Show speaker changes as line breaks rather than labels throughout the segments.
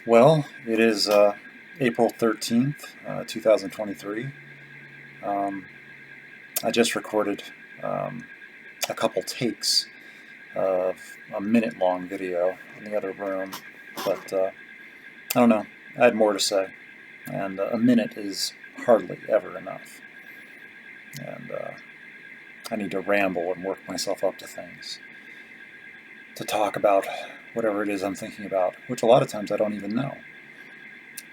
Well, it is April 13th, 2023. Um, I just recorded um, a couple takes of a minute-long video in the other room, but I don't know. I had more to say, and a minute is hardly ever enough. And I need to ramble and work myself up to things, to talk about whatever it is I'm thinking about, which a lot of times I don't even know.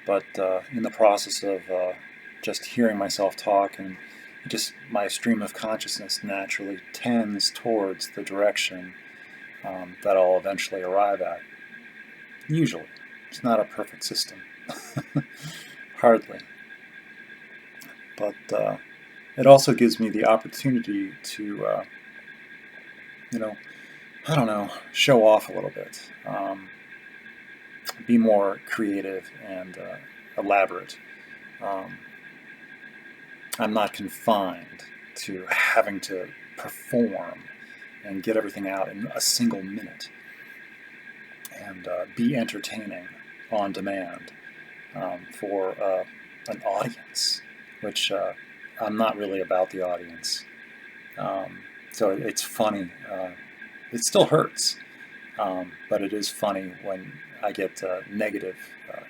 But in the process of just hearing myself talk, and just my stream of consciousness naturally tends towards the direction that I'll eventually arrive at. Usually. It's not a perfect system. Hardly. But it also gives me the opportunity to, I don't know, show off a little bit. Be more creative and elaborate. I'm not confined to having to perform and get everything out in a single minute and be entertaining on demand for an audience, which I'm not really about the audience. So it's funny. It still hurts, but it is funny when I get negative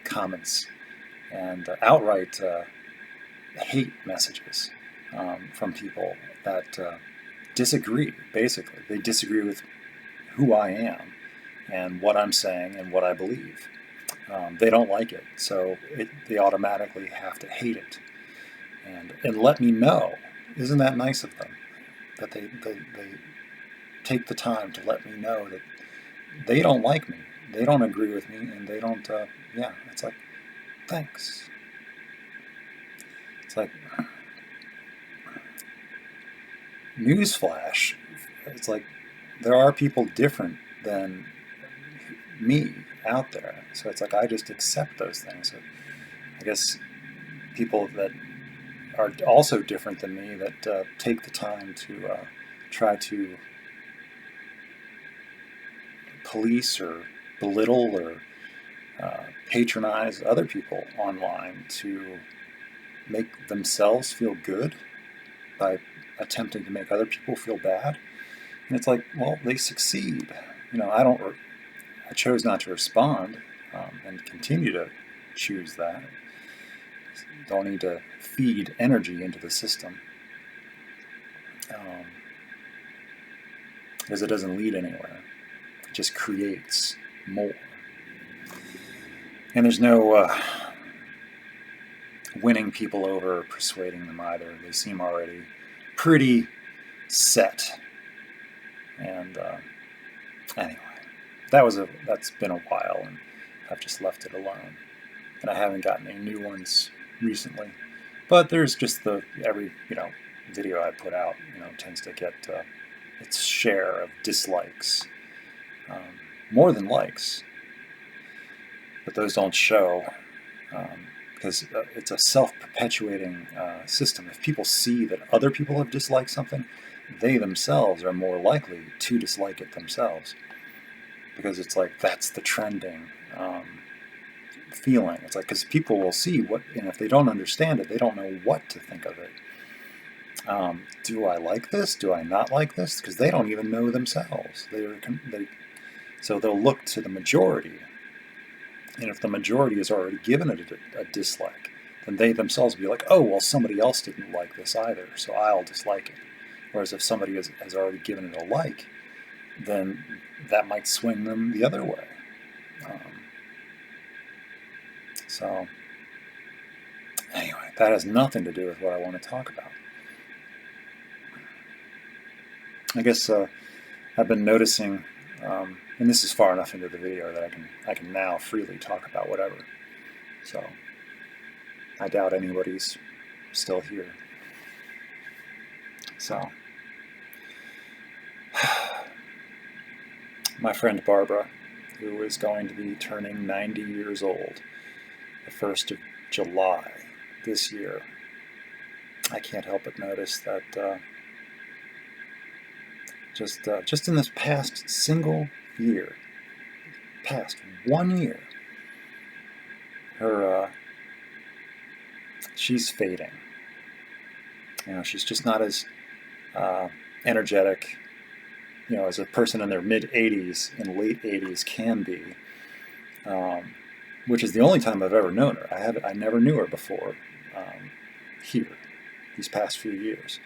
comments and outright hate messages from people that disagree, basically. They disagree with who I am and what I'm saying and what I believe. They don't like it, so they automatically have to hate it and let me know. Isn't that nice of them? That they take the time to let me know that they don't like me, they don't agree with me, and they don't, yeah, it's like, thanks. It's like, newsflash, it's like, there are people different than me out there. So it's like, I just accept those things. So I guess people that are also different than me that take the time to try to police or belittle or patronize other people online to make themselves feel good by attempting to make other people feel bad. And it's like, well, they succeed. I chose not to respond and continue to choose that. Don't need to feed energy into the system because it doesn't lead anywhere. It just creates more. And there's no winning people over or persuading them either. They seem already pretty set. And anyway, that's been a while, and I've just left it alone. And I haven't gotten any new ones recently. But there's just every video I put out tends to get its share of dislikes, more than likes. But those don't show because it's a self-perpetuating system. If people see that other people have disliked something, they themselves are more likely to dislike it themselves, because it's like that's the trending feeling. It's like, because people will see and if they don't understand it, they don't know what to think of it. Do I like this? Do I not like this? Because they don't even know themselves. So they'll look to the majority, and if the majority has already given it a dislike, then they themselves will be like, oh, well, somebody else didn't like this either, so I'll dislike it. Whereas if somebody has already given it a like, then that might swing them the other way. So anyway, that has nothing to do with what I want to talk about. I guess I've been noticing, and this is far enough into the video that I can now freely talk about whatever. So I doubt anybody's still here. So my friend Barbara, who is going to be turning 90 years old the 1st of July this year, I can't help but notice that just in this past single year, past 1 year, her she's fading. She's just not as energetic, as a person in their mid 80s and late 80s can be, which is the only time I've ever known her. I never knew her before here, these past few years.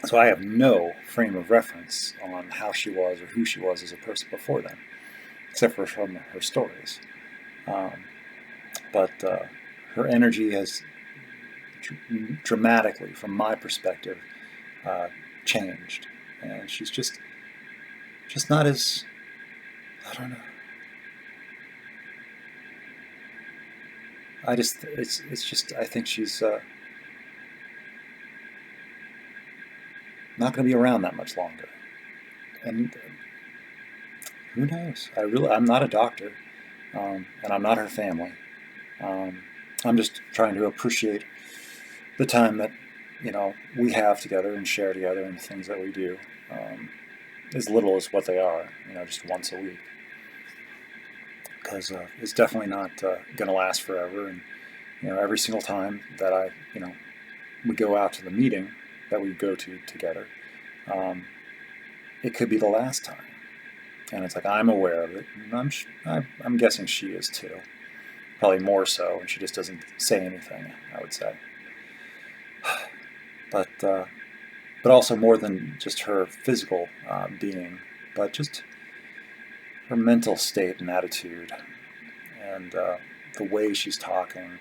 So I have no frame of reference on how she was or who she was as a person before then, except for from her stories. But her energy has dramatically, from my perspective, changed, and she's just not as, I don't know. It's just, I think she's not going to be around that much longer, and who knows? I'm not a doctor, and I'm not her family. I'm just trying to appreciate the time that we have together and share together, and the things that we do, as little as what they are, just once a week, because it's definitely not going to last forever. And every single time that we go out to the meeting that we go to together, it could be the last time, and it's like I'm aware of it, and I'm guessing she is too, probably more so, and she just doesn't say anything, I would say. But also more than just her physical being, but just her mental state and attitude, and the way she's talking,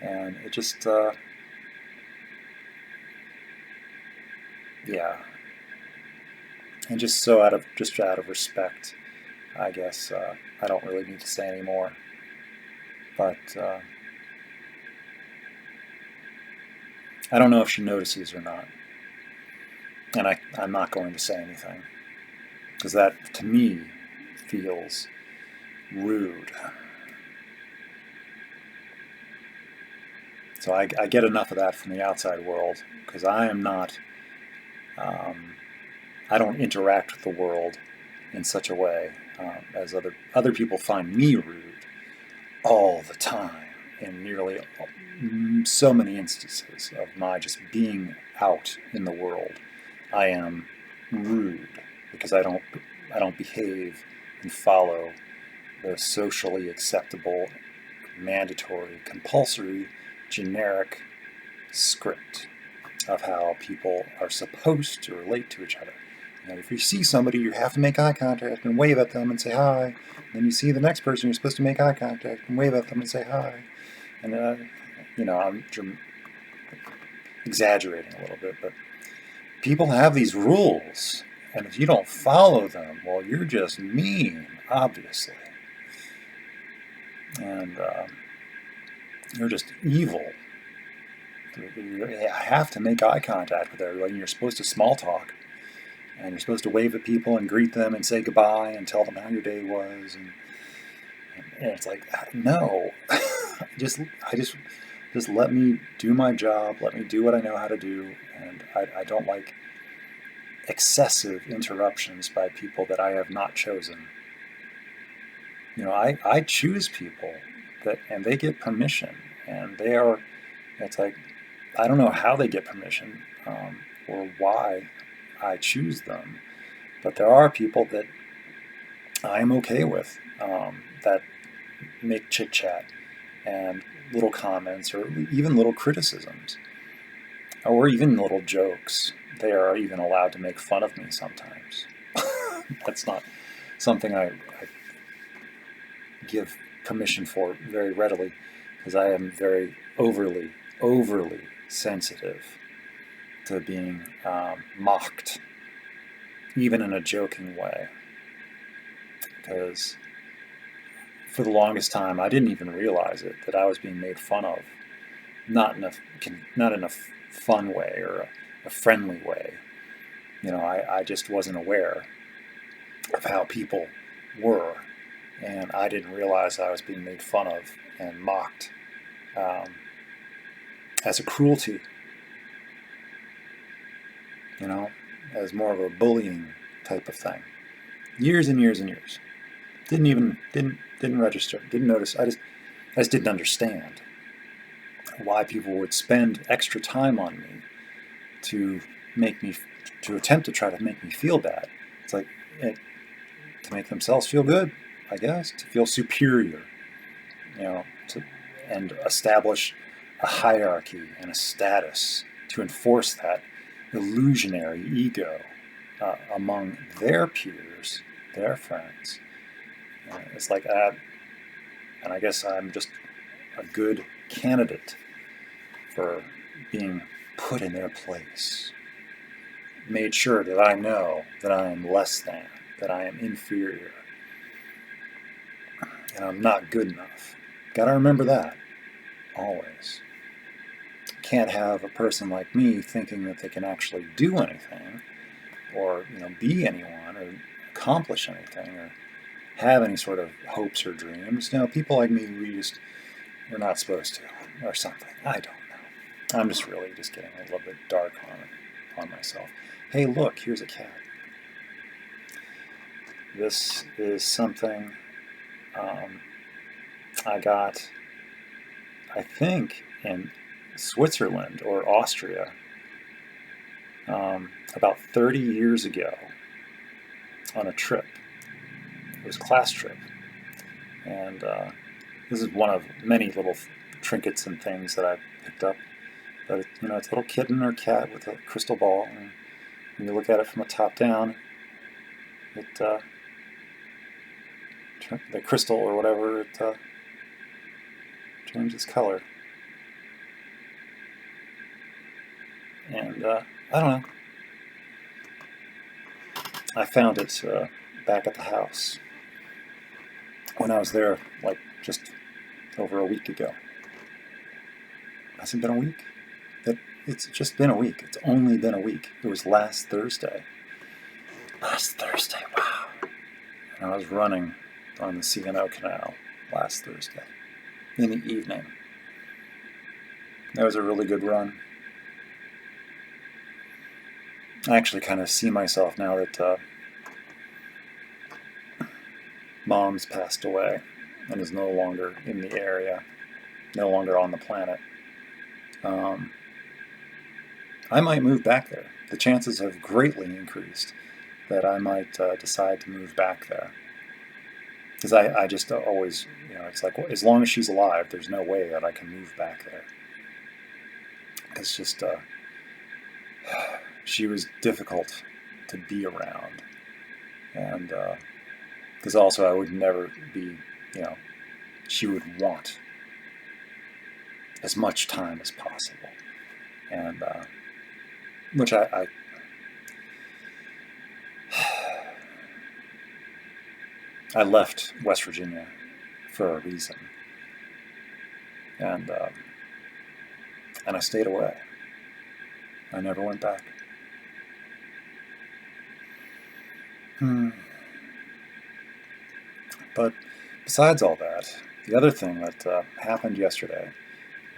and it just, yeah, and just so out of respect, I guess I don't really need to say any more, but. I don't know if she notices or not, and I'm not going to say anything, because that, to me, feels rude. So I get enough of that from the outside world, because I am not, I don't interact with the world in such a way as other people find me rude all the time, in nearly so many instances of my just being out in the world. I am rude because I don't behave and follow the socially acceptable, mandatory, compulsory, generic script of how people are supposed to relate to each other. And if you see somebody, you have to make eye contact and wave at them and say hi. And then you see the next person, you're supposed to make eye contact and wave at them and say hi. And I'm exaggerating a little bit, but people have these rules, and if you don't follow them, well, you're just mean, obviously, and you're just evil. You have to make eye contact with everybody. You're supposed to small talk, and you're supposed to wave at people and greet them and say goodbye and tell them how your day was, and it's like, no. Just let me do my job, let me do what I know how to do, and I don't like excessive interruptions by people that I have not chosen. I choose people and they get permission, and it's like, I don't know how they get permission, or why I choose them, but there are people that I'm okay with, that make chit-chat and little comments, or even little criticisms, or even little jokes. They are even allowed to make fun of me sometimes. That's not something I give permission for very readily, because I am very overly sensitive to being mocked, even in a joking way, because for the longest time, I didn't even realize it, that I was being made fun of, not in a fun way or a friendly way. I just wasn't aware of how people were, and I didn't realize I was being made fun of and mocked as a cruelty, as more of a bullying type of thing. Years and years and years. Didn't register, didn't notice. I just didn't understand why people would spend extra time on me to make me, to attempt to try to make me feel bad. It's like, to make themselves feel good, I guess, to feel superior, and establish a hierarchy and a status to enforce that illusionary ego among their peers, their friends. It's like, and I guess I'm just a good candidate for being put in their place. Made sure that I know that I am less than, that I am inferior, and I'm not good enough. Gotta remember that, always. Can't have a person like me thinking that they can actually do anything, or be anyone, or accomplish anything, or have any sort of hopes or dreams. People like me, we're not supposed to, or something. I don't know. I'm just really just getting a little bit dark on myself. Hey, look, here's a cat. This is something I got, I think, in Switzerland or Austria about 30 years ago on a trip. It was a class trip. And this is one of many little trinkets and things that I picked up. But it's a little kitten or cat with a crystal ball. And when you look at it from the top down, the crystal or whatever, it changes color. And I don't know. I found it back at the house when I was there, like just over a week ago. Has it been a week? It's just been a week. It's only been a week. It was last Thursday. Last Thursday, wow. And I was running on the C&O Canal last Thursday in the evening. That was a really good run. I actually kind of see myself now that Mom's passed away and is no longer in the area, no longer on the planet. I might move back there. The chances have greatly increased that I might decide to move back there. Because I just always, it's like, as long as she's alive, there's no way that I can move back there. It's just, she was difficult to be around. And, because also I would never be, she would want as much time as possible. And, which I left West Virginia for a reason. And I stayed away. I never went back. But besides all that, the other thing that happened yesterday,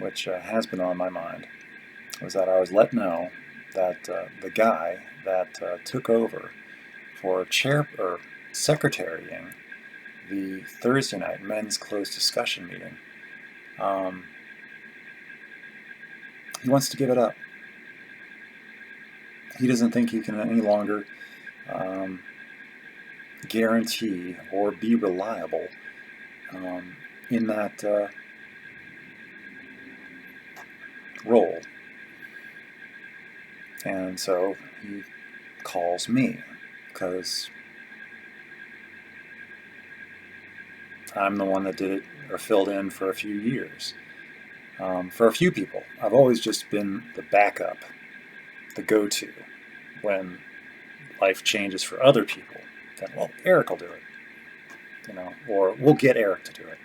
which has been on my mind, was that I was let know that the guy that took over for secretarying the Thursday night men's closed discussion meeting, he wants to give it up. He doesn't think he can any longer guarantee or be reliable in that role. And so he calls me because I'm the one that did it or filled in for a few years. For a few people, I've always just been the backup, the go-to when life changes for other people. Then, well, Eric will do it, or we'll get Eric to do it,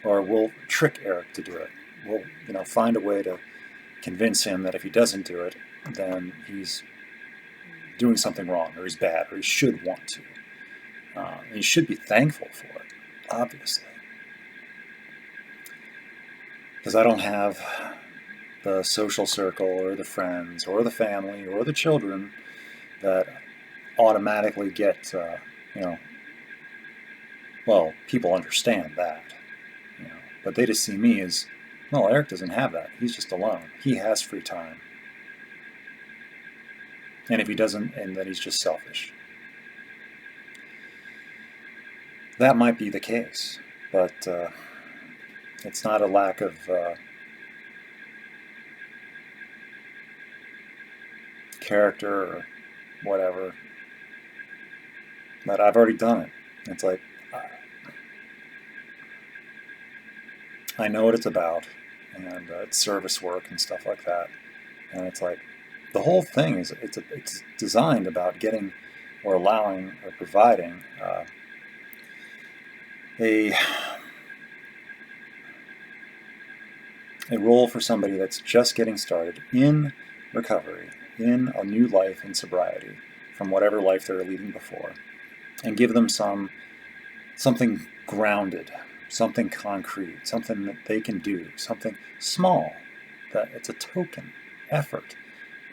or we'll trick Eric to do it. We'll, find a way to convince him that if he doesn't do it, then he's doing something wrong, or he's bad, or he should want to. And he should be thankful for it, obviously. Because I don't have the social circle, or the friends, or the family, or the children that automatically get, well, people understand that, But they just see me as, well, Eric doesn't have that. He's just alone. He has free time. And if he doesn't, and then he's just selfish. That might be the case, but it's not a lack of character or whatever. But I've already done it. It's like, I know what it's about, and it's service work and stuff like that. And it's like, the whole thing is, it's designed about getting or allowing or providing a role for somebody that's just getting started in recovery, in a new life in sobriety from whatever life they're leading before, and give them something grounded, something concrete, something that they can do, something small, that it's a token effort,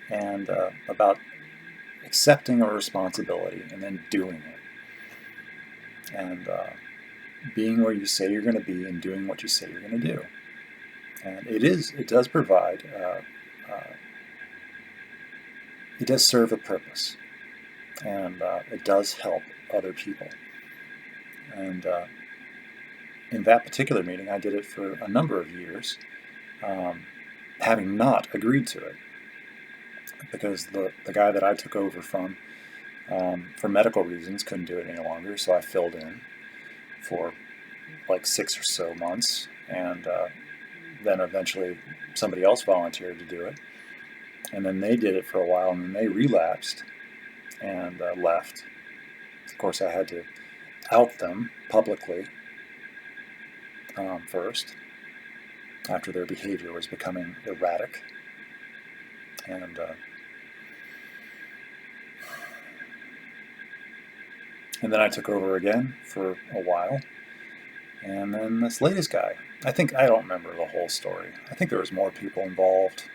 and about accepting a responsibility and then doing it, and being where you say you're going to be and doing what you say you're going to do. And it does provide, it does serve a purpose, and it does help other people. And in that particular meeting, I did it for a number of years, having not agreed to it, because the guy that I took over from, for medical reasons, couldn't do it any longer, so I filled in for like 6 or so months, and then eventually somebody else volunteered to do it, and then they did it for a while, and then they relapsed and left. Of course, I had to out them publicly first, after their behavior was becoming erratic, and then I took over again for a while, and then this latest guy, I don't remember the whole story. I think there was more people involved.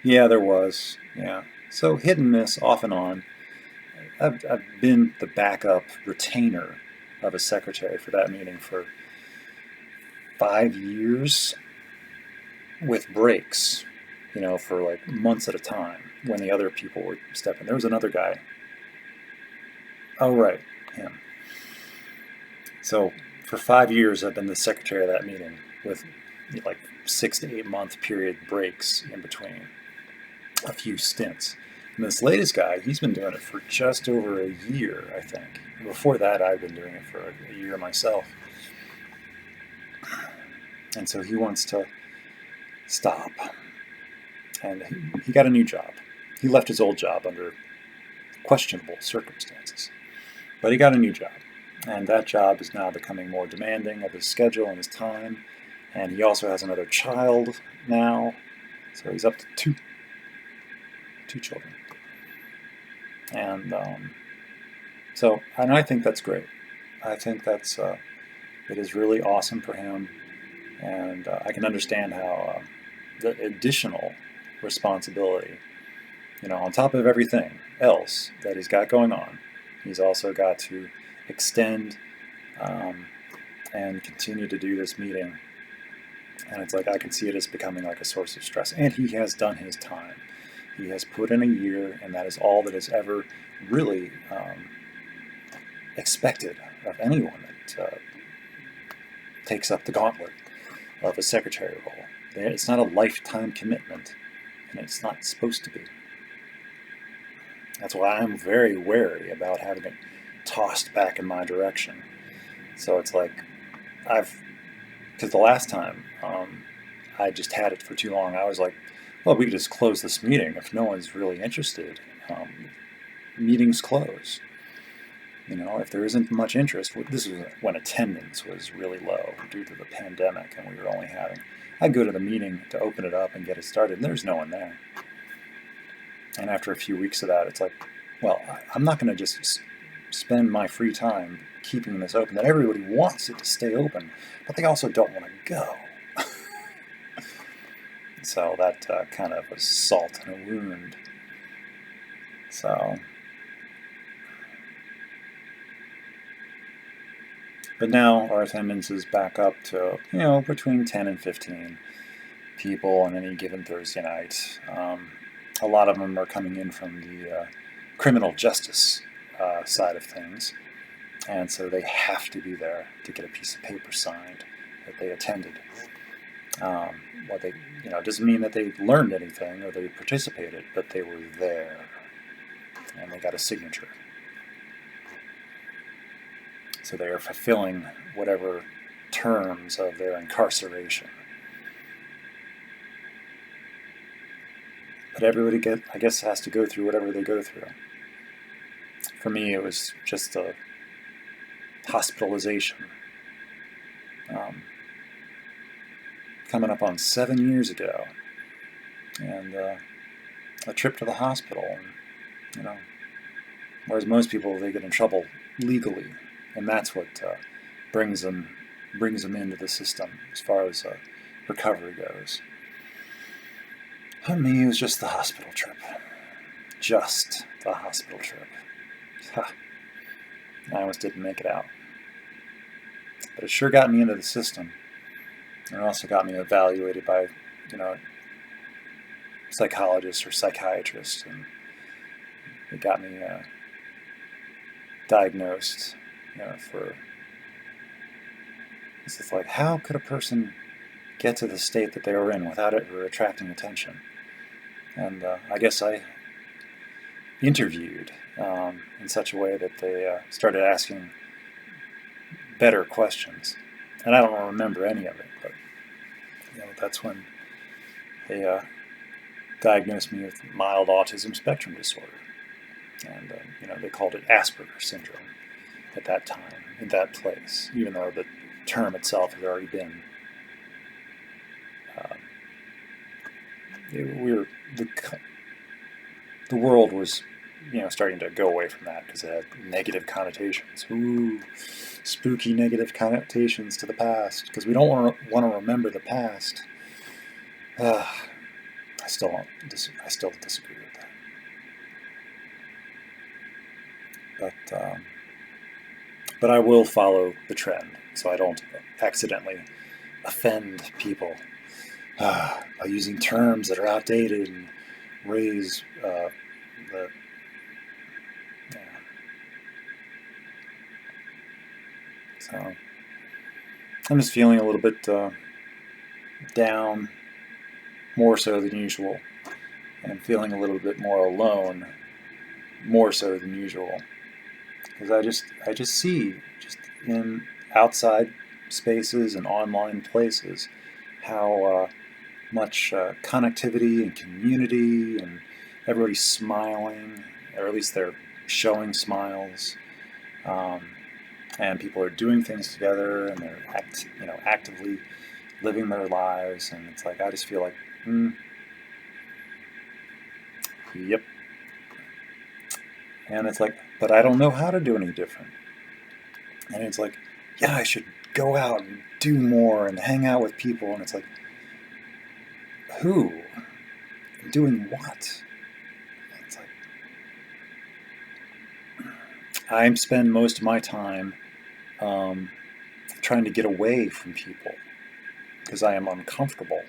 Yeah, there was. Yeah. So hit and miss, off and on. I've been the backup retainer of a secretary for that meeting for 5 years, with breaks, for like months at a time when the other people would step in. There was another guy. Oh, right, him. So for 5 years, I've been the secretary of that meeting with like 6 to 8 month period breaks in between, a few stints. And this latest guy, he's been doing it for just over a year, I think. Before that, I've been doing it for a year myself. And so he wants to stop. And he got a new job. He left his old job under questionable circumstances. But he got a new job. And that job is now becoming more demanding of his schedule and his time. And he also has another child now. So he's up to two children. And and I think that's great. I think that's it is really awesome for him. And I can understand how the additional responsibility, on top of everything else that he's got going on, he's also got to extend and continue to do this meeting. And it's like, I can see it as becoming like a source of stress. And he has done his time. He has put in a year, and that is all that is ever really expected of anyone that takes up the gauntlet of a secretary role. It's not a lifetime commitment, and it's not supposed to be. That's why I'm very wary about having it tossed back in my direction. So it's like, because the last time I just had it for too long, I was like, well, we could just close this meeting if no one's really interested. Meetings close. If there isn't much interest, this was when attendance was really low due to the pandemic, and we were only I'd go to the meeting to open it up and get it started, and there's no one there. And after a few weeks of that, it's like, well, I'm not going to just spend my free time keeping this open. That everybody wants it to stay open, but they also don't want to go. So that kind of was salt in a wound. So But now our attendance is back up to, between 10 and 15 people on any given Thursday night. A lot of them are coming in from the criminal justice side of things, and so they have to be there to get a piece of paper signed that they attended. What they, doesn't mean that they learned anything or they participated, but they were there, and they got a signature. So they are fulfilling whatever terms of their incarceration. But everybody, I guess, has to go through whatever they go through. For me, it was just a hospitalization. Coming up on 7 years ago, and a trip to the hospital. And, whereas most people, they get in trouble legally, and that's what brings them into the system as far as recovery goes. For me, it was just the hospital trip. Just the hospital trip. I almost didn't make it out. But it sure got me into the system. And it also got me evaluated by, psychologists or psychiatrists. And it got me diagnosed, for... It's just like, how could a person get to the state that they were in without ever attracting attention? And I guess I interviewed in such a way that they started asking better questions. And I don't remember any of it, but that's when they diagnosed me with mild autism spectrum disorder. And they called it Asperger's syndrome at that time, in that place, even though the term itself had already been the world was starting to go away from that because it had negative connotations. Ooh, spooky negative connotations to the past, because we don't want to remember the past. I still disagree with that. But I will follow the trend, so I don't accidentally offend people by using terms that are outdated and raise the... So I'm just feeling a little bit down, more so than usual, and feeling a little bit more alone, more so than usual, because I just see just in outside spaces and online places how much connectivity and community, and everybody's smiling, or at least they're showing smiles, and people are doing things together, and they're actively living their lives, and it's like I just feel like, yep. And it's like, but I don't know how to do any different. And it's like, yeah, I should go out and do more and hang out with people, and it's like, who? Doing what? It's like, I spend most of my time trying to get away from people because I am uncomfortable,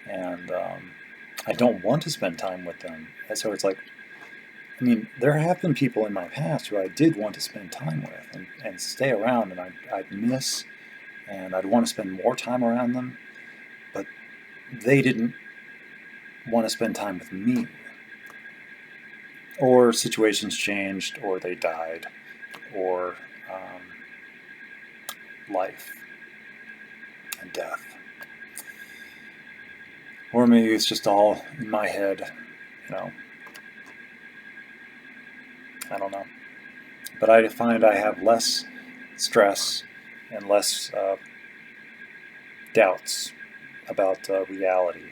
and I don't want to spend time with them. And so it's like, I mean, there have been people in my past who I did want to spend time with and stay around, and I'd miss, and I'd want to spend more time around them, but they didn't want to spend time with me. Or situations changed, or they died, or life and death. Or maybe it's just all in my head, I don't know. But I find I have less stress and less doubts about reality.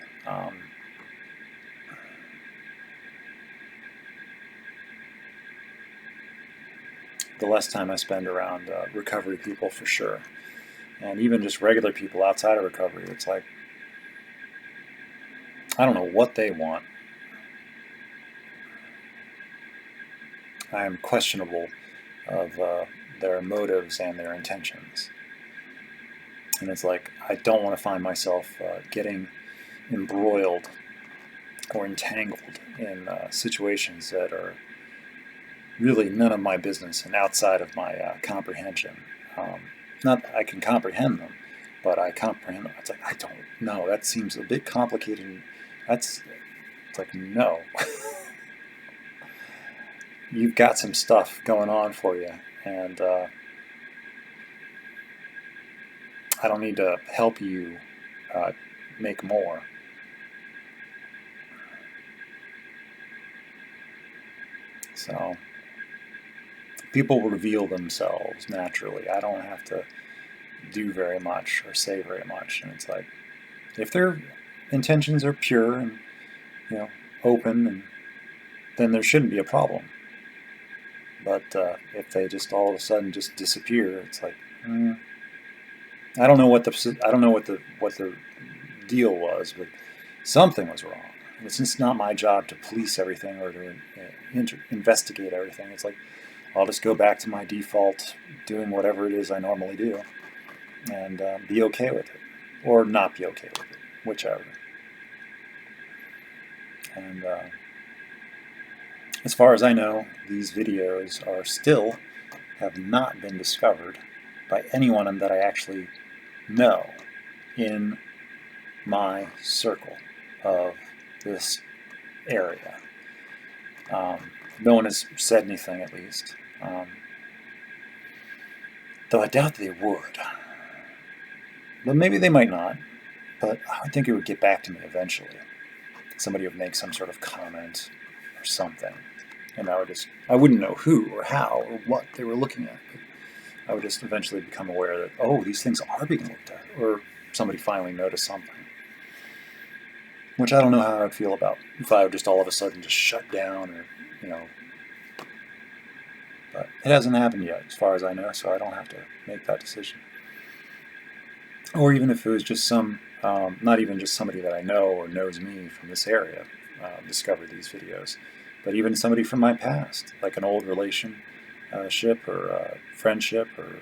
The less time I spend around recovery people, for sure. And even just regular people outside of recovery, it's like, I don't know what they want. I am questionable of their motives and their intentions. And it's like, I don't want to find myself getting embroiled or entangled in situations that are really none of my business and outside of my comprehension. Not that I can comprehend them, but I comprehend them. It's like, I don't know. That seems a bit complicated. It's like, no. You've got some stuff going on for you, and I don't need to help you make more. So people reveal themselves naturally. I don't have to do very much or say very much. And it's like, if their intentions are pure and, open, and then there shouldn't be a problem. But if they just all of a sudden just disappear, it's like, I don't know what the deal was, but something was wrong. It's just not my job to police everything or to investigate everything. It's like, I'll just go back to my default, doing whatever it is I normally do, and be okay with it, or not be okay with it, whichever. And as far as I know, these videos have not been discovered by anyone that I actually know in my circle of this area. No one has said anything, at least. Though I doubt they would. But maybe they might not. But I think it would get back to me eventually. Somebody would make some sort of comment or something. And I wouldn't know who or how or what they were looking at. But I would just eventually become aware that, oh, these things are being looked at. Or somebody finally noticed something. Which I don't know how I'd feel about if I would just all of a sudden just shut down or, But it hasn't happened yet, as far as I know, so I don't have to make that decision. Or even if it was just not even just somebody that I know or knows me from this area discovered these videos, but even somebody from my past, like an old relationship or friendship or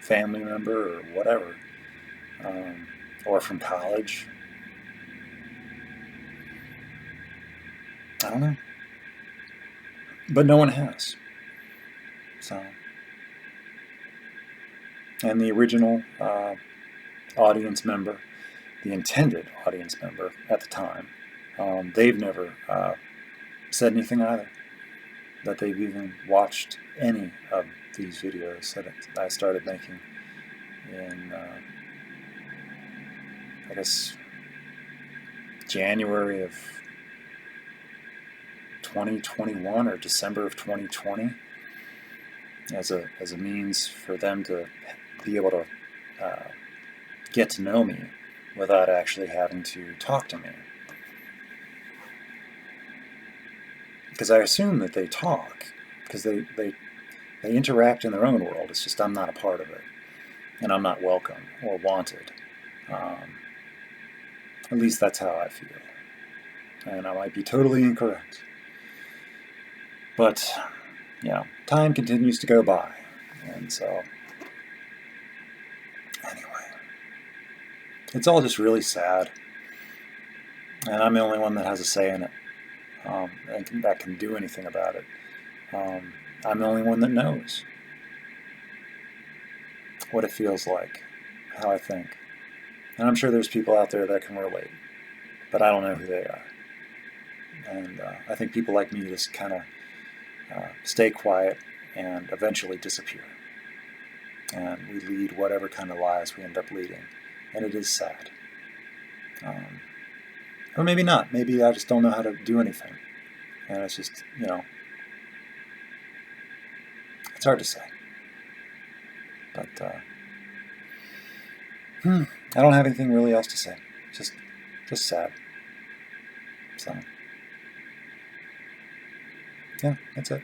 family member or whatever, or from college. I don't know. But no one has. So, and the original audience member, the intended audience member at the time, they've never said anything either, that they've even watched any of these videos that I started making in, I guess, January of 2021 or December of 2020. As a means for them to be able to get to know me without actually having to talk to me. Because I assume that they talk, because they interact in their own world. It's just I'm not a part of it, and I'm not welcome or wanted. At least that's how I feel. And I might be totally incorrect. But time continues to go by, and so anyway, it's all just really sad, and I'm the only one that has a say in it, and that can do anything about it. I'm the only one that knows what it feels like, how I think, and I'm sure there's people out there that can relate, but I don't know who they are, and I think people like me just kind of stay quiet and eventually disappear. And we lead whatever kind of lives we end up leading. And it is sad. Or maybe not. Maybe I just don't know how to do anything. And it's just, it's hard to say. But I don't have anything really else to say. Just sad. So, yeah, that's it.